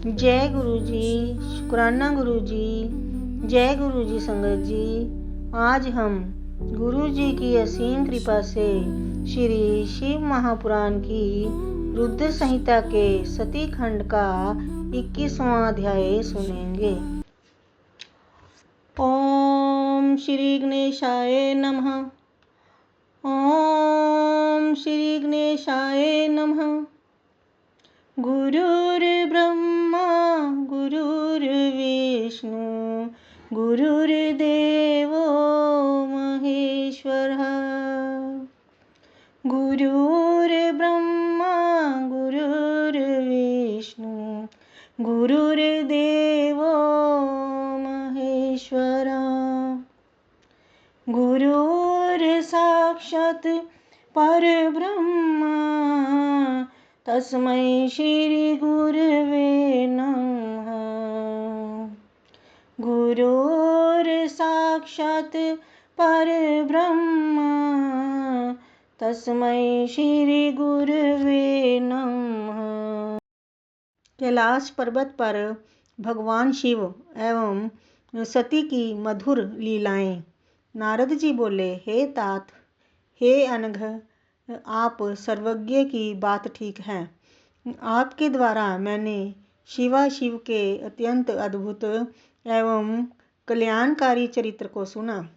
जय गुरु जी, शुक्राना गुरु जी, जय गुरु जी संगत जी। आज हम गुरु जी की असीम कृपा से श्री शिव महापुराण की रुद्र संहिता के सती खंड का 21वां अध्याय सुनेंगे। ओम श्री गणेशाय नमः। ओम श्री गणेशाय नमः। गुरुर्ब्रह्मा गुरुर्विष्णु गुरुर्देवो महेश्वरः। गुरुर्ब्रह्मा गुरुर्विष्णु गुरुर्देवो महेश्वरः। गुरुर्साक्षात् परब्रह्म तस्मै श्री गुरवे नमः। गुरुर्साक्षात् परब्रह्म तस्मै श्री गुरवे नमः। कैलाश पर्वत पर भगवान शिव एवं सती की मधुर लीलाएं। नारद जी बोले, हे तात, हे अनघ, आप सर्वज्ञ की बात ठीक है। आपके द्वारा मैंने शिव के अत्यंत अद्भुत एवं कल्याणकारी चरित्र को सुना।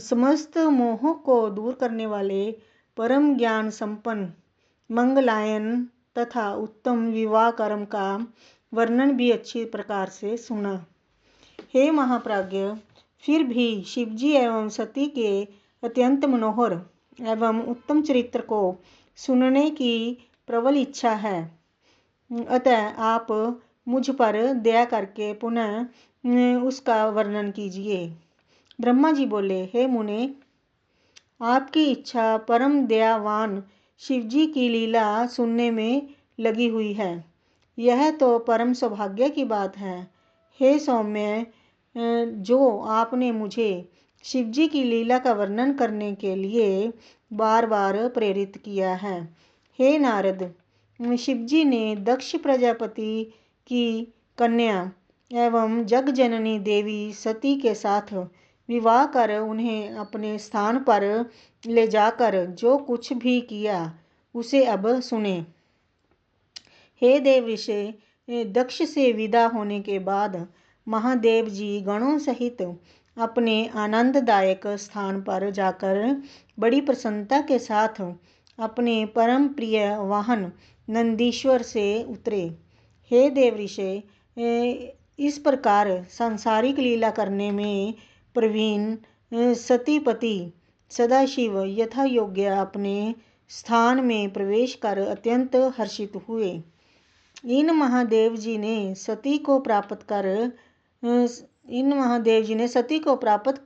समस्त मोहों को दूर करने वाले परम ज्ञान संपन्न मंगलायन तथा उत्तम विवाह कर्म का वर्णन भी अच्छी प्रकार से सुना। हे महाप्राज्ञ, फिर भी शिवजी एवं सती के अत्यंत मनोहर एवं उत्तम चरित्र को सुनने की प्रबल इच्छा है। अतः आप मुझ पर दया करके पुनः उसका वर्णन कीजिए। ब्रह्मा जी बोले, हे मुने, आपकी इच्छा परम दयावान शिवजी की लीला सुनने में लगी हुई है। यह तो परम सौभाग्य की बात है। हे सौम्य, जो आपने मुझे शिवजी की लीला का वर्णन करने के लिए बार बार प्रेरित किया है। हे नारद, शिवजी ने दक्ष प्रजापति की कन्या एवं जगजननी देवी सती के साथ विवाह कर उन्हें अपने स्थान पर ले जाकर जो कुछ भी किया उसे अब सुने। हे देव ऋषि, दक्ष से विदा होने के बाद महादेव जी गणों सहित अपने आनंददायक स्थान पर जाकर बड़ी प्रसन्नता के साथ अपने परम प्रिय वाहन नंदीश्वर से उतरे। हे देव ऋषि, इस प्रकार सांसारिक लीला करने में प्रवीण सतीपति सदाशिव यथा योग्य अपने स्थान में प्रवेश कर अत्यंत हर्षित हुए। इन महादेव जी ने सती को प्राप्त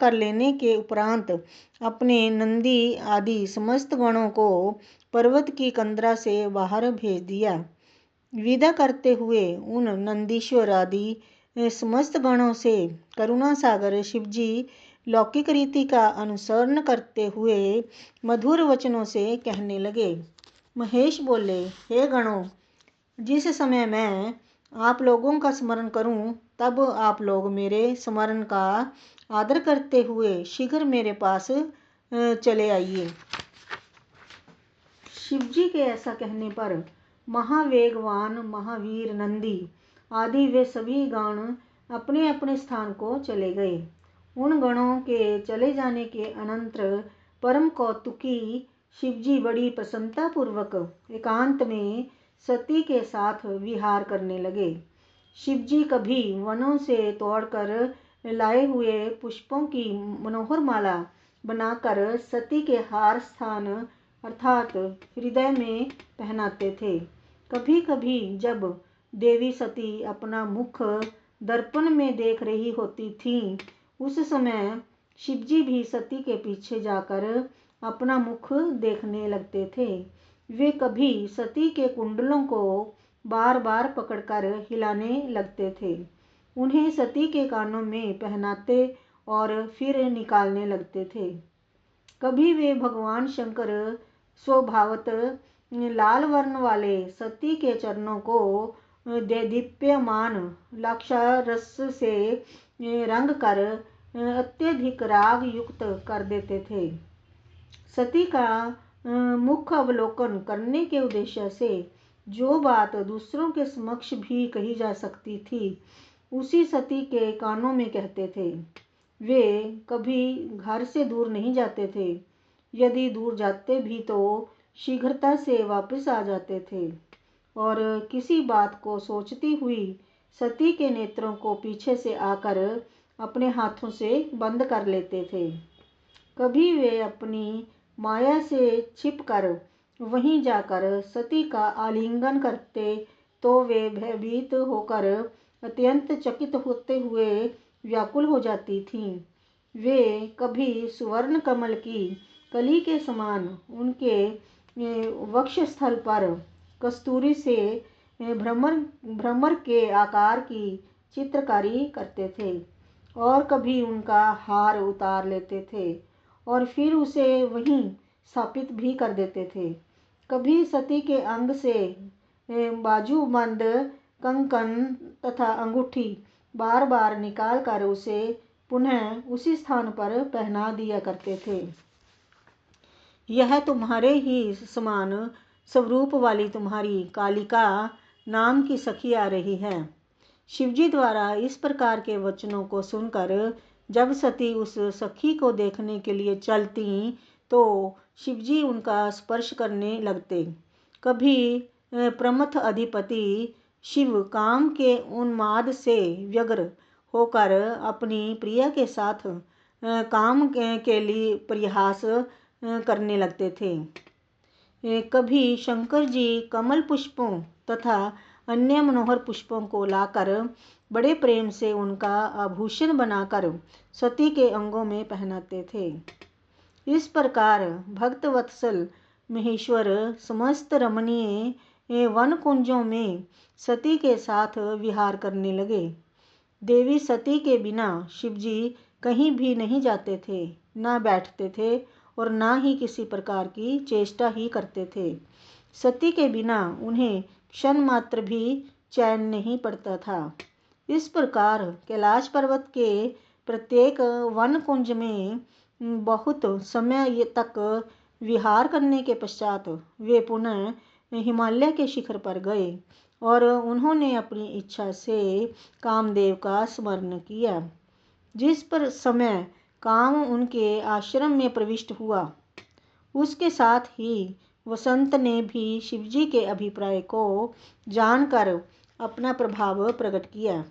कर लेने के उपरांत अपने नंदी आदि समस्त गणों को पर्वत की कंदरा से बाहर भेज दिया। विदा करते हुए उन नंदीश्वर आदि समस्त गणों से करुणा सागर शिवजी लौकिक रीति का अनुसरण करते हुए मधुर वचनों से कहने लगे। महेश बोले, हे गणों, जिस समय मैं आप लोगों का स्मरण करूं, तब आप लोग मेरे स्मरण का आदर करते हुए शीघ्र मेरे पास चले आइए। शिवजी के ऐसा कहने पर महावेगवान महावीर नंदी आदि वे सभी गण अपने अपने स्थान को चले गए। उन गणों के चले जाने के अनंतर परम कौतुकी शिवजी बड़ी प्रसन्नता पूर्वक एकांत में सती के साथ विहार करने लगे। शिवजी कभी वनों से तोड़कर लाए हुए पुष्पों की मनोहर माला बनाकर सती के हार स्थान अर्थात हृदय में पहनाते थे। कभी कभी जब देवी सती अपना मुख दर्पण में देख रही होती थीं, उस समय शिवजी भी सती के पीछे जाकर अपना मुख देखने लगते थे। वे कभी सती के कुंडलों को बार बार पकड़कर हिलाने लगते थे, उन्हें सती के कानों में पहनाते और फिर निकालने लगते थे। कभी वे भगवान शंकर स्वभावत लाल वर्ण वाले सती के चरणों को दीप्यमान लाक्षारस से रंग कर अत्यधिक राग युक्त कर देते थे। सती का मुख्य अवलोकन करने के उद्देश्य से जो बात दूसरों के समक्ष भी कही जा सकती थी उसी सती के कानों में कहते थे। वे कभी घर से दूर नहीं जाते थे, यदि दूर जाते भी तो शीघ्रता से वापस आ जाते थे और किसी बात को सोचती हुई सती के नेत्रों को पीछे से आकर अपने हाथों से बंद कर लेते थे। कभी वे अपनी माया से छिपकर वहीं जाकर सती का आलिंगन करते तो वे भयभीत होकर अत्यंत चकित होते हुए व्याकुल हो जाती थीं। वे कभी सुवर्ण कमल की कली के समान उनके वक्षस्थल पर कस्तूरी से भ्रमर के आकार की चित्रकारी करते थे और कभी उनका हार उतार लेते थे और फिर उसे वहीं स्थापित भी कर देते थे। कभी सती के अंग से बाजूबंद कंकन तथा अंगूठी बार बार निकाल कर उसे पुनः उसी स्थान पर पहना दिया करते थे। यह तुम्हारे ही समान स्वरूप वाली तुम्हारी कालिका नाम की सखी आ रही है। शिवजी द्वारा इस प्रकार के वचनों को सुनकर जब सती उस सखी को देखने के लिए चलती तो शिवजी उनका स्पर्श करने लगते। कभी प्रमथ अधिपति शिव काम के उन्माद से व्यग्र होकर अपनी प्रिया के साथ काम के लिए प्रयास करने लगते थे। कभी शंकर जी कमल पुष्पों तथा अन्य मनोहर पुष्पों को लाकर बड़े प्रेम से उनका आभूषण बनाकर सती के अंगों में पहनाते थे। इस प्रकार भक्त वत्सल महेश्वर समस्त रमणीय वन कुंजों में सती के साथ विहार करने लगे। देवी सती के बिना शिवजी कहीं भी नहीं जाते थे, ना बैठते थे और ना ही किसी प्रकार की चेष्टा ही करते थे। सती के बिना उन्हें क्षण मात्र भी चैन नहीं पड़ता था। इस प्रकार कैलाश पर्वत के प्रत्येक वन कुंज में बहुत समय तक विहार करने के पश्चात वे पुनः हिमालय के शिखर पर गए और उन्होंने अपनी इच्छा से कामदेव का स्मरण किया। जिस पर समय काम उनके आश्रम में प्रविष्ट हुआ उसके साथ ही वसंत ने भी शिवजी के अभिप्राय को जानकर अपना प्रभाव प्रकट किया।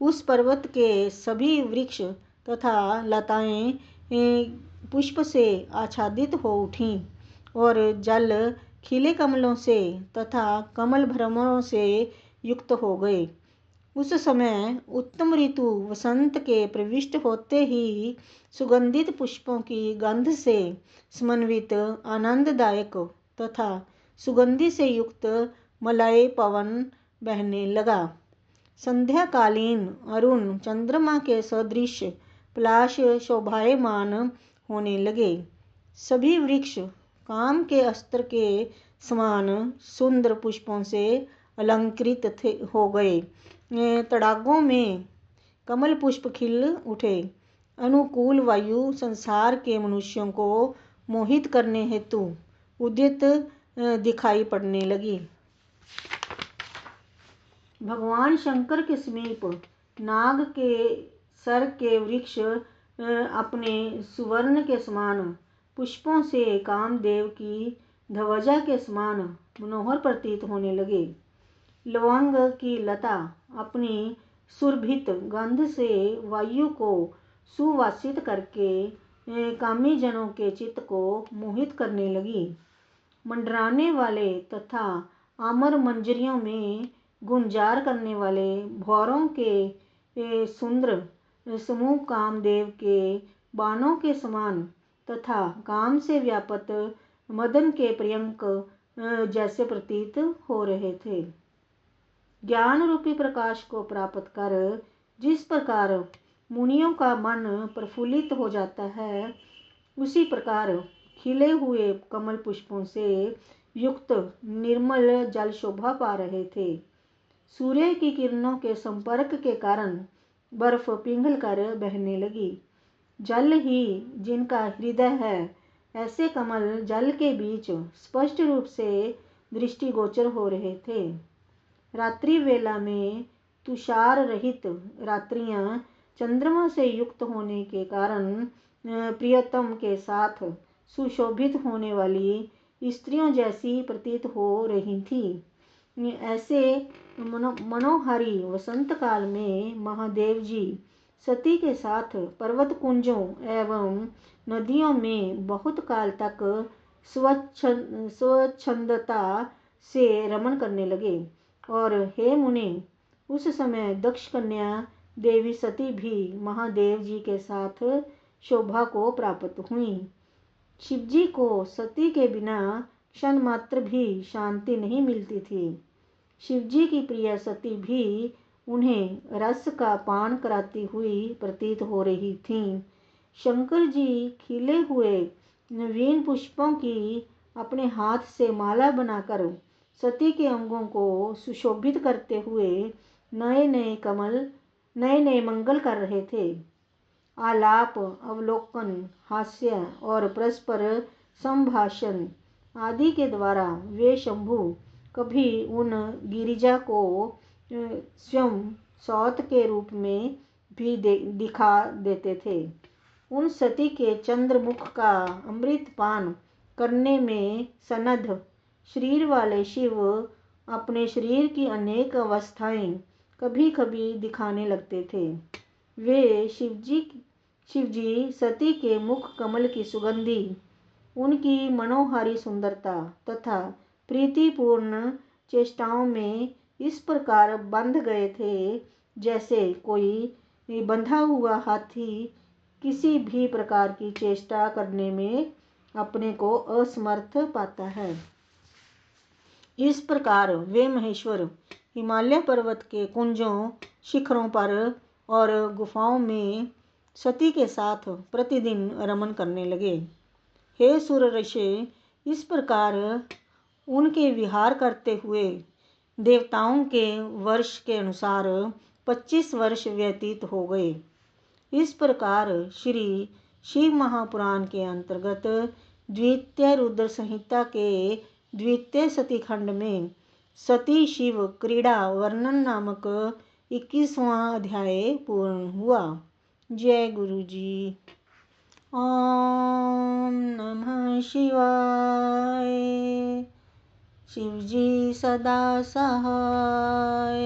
उस पर्वत के सभी वृक्ष तथा लताएं पुष्प से आच्छादित हो उठीं और जल खिले कमलों से तथा कमल भ्रमरों से युक्त हो गए। उस समय उत्तम ऋतु वसंत के प्रविष्ट होते ही सुगंधित पुष्पों की गंध से समन्वित आनंददायक तथा सुगंधि से युक्त मलय पवन बहने लगा। संध्याकालीन अरुण चंद्रमा के सदृश पलाश शोभायमान होने लगे। सभी वृक्ष काम के अस्त्र के समान सुंदर पुष्पों से अलंकृत हो गए। तड़ागों में कमल पुष्प खिल उठे। अनुकूल वायु संसार के मनुष्यों को मोहित करने हेतु उदित दिखाई पड़ने लगी। भगवान शंकर के समीप नाग के सर के वृक्ष अपने सुवर्ण के समान पुष्पों से कामदेव की ध्वजा के समान मनोहर प्रतीत होने लगे। लवंग की लता अपनी सुरभित गंध से वायु को सुवासित करके कामी जनों के चित्त को मोहित करने लगी। मंडराने वाले तथा आमर मंजरियों में गुंजार करने वाले भौरों के सुंदर समूह कामदेव के बाणों के समान तथा काम से व्यापत मदन के पर्यंक जैसे प्रतीत हो रहे थे। ज्ञान रूपी प्रकाश को प्राप्त कर जिस प्रकार मुनियों का मन प्रफुल्लित हो जाता है उसी प्रकार खिले हुए कमल पुष्पों से युक्त निर्मल जल शोभा पा रहे थे। सूर्य की किरणों के संपर्क के कारण बर्फ पिघल कर बहने लगी। जल ही जिनका हृदय है, ऐसे कमल जल के बीच स्पष्ट रूप से दृष्टिगोचर हो रहे थे। रात्रि वेला में तुषार रहित रात्रियां चंद्रमा से युक्त होने के कारण प्रियतम के साथ सुशोभित होने वाली स्त्रियों जैसी प्रतीत हो रही थी। ऐसे मनोहारी वसंत काल में महादेव जी सती के साथ पर्वत कुंजों एवं नदियों में बहुत काल तक स्वच्छंदता से रमण करने लगे। और हे मुनि, उस समय दक्ष कन्या देवी सती भी महादेव जी के साथ शोभा को प्राप्त हुई। शिवजी को सती के बिना क्षण मात्र भी शांति नहीं मिलती थी। शिवजी की प्रिय सती भी उन्हें रस का पान कराती हुई प्रतीत हो रही थीं। शंकर जी खिले हुए नवीन पुष्पों की अपने हाथ से माला बनाकर सती के अंगों को सुशोभित करते हुए नए नए मंगल कर रहे थे। आलाप, अवलोकन, हास्य और परस्पर संभाषण आदि के द्वारा वे शंभु कभी उन गिरिजा को स्वयं सौत के रूप में भी दिखा देते थे। उन सती के चंद्रमुख का अमृत पान करने में सनद्ध शरीर वाले शिव अपने शरीर की अनेक अवस्थाएं कभी कभी दिखाने लगते थे। वे शिवजी सती के मुख कमल की सुगंधी, उनकी मनोहारी सुंदरता तथा प्रीतिपूर्ण चेष्टाओं में इस प्रकार बंध गए थे जैसे कोई बंधा हुआ हाथी किसी भी प्रकार की चेष्टा करने में अपने को असमर्थ पाता है। इस प्रकार वे महेश्वर हिमालय पर्वत के कुंजों, शिखरों पर और गुफाओं में सती के साथ प्रतिदिन रमण करने लगे। हे सुर ऋषि, इस प्रकार उनके विहार करते हुए देवताओं के वर्ष के अनुसार 25 वर्ष व्यतीत हो गए। इस प्रकार श्री शिव महापुराण के अंतर्गत द्वितीय रुद्र संहिता के द्वितीय सती खंड में सती शिव क्रीड़ा वर्णन नामक 21वां अध्याय पूर्ण हुआ। जय गुरु जी। ओम नमः शिवाय। शिवजी सदा सहाय।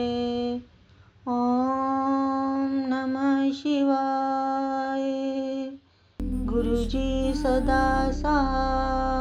ओम नमः शिवाय। गुरुजी सदा सहाय।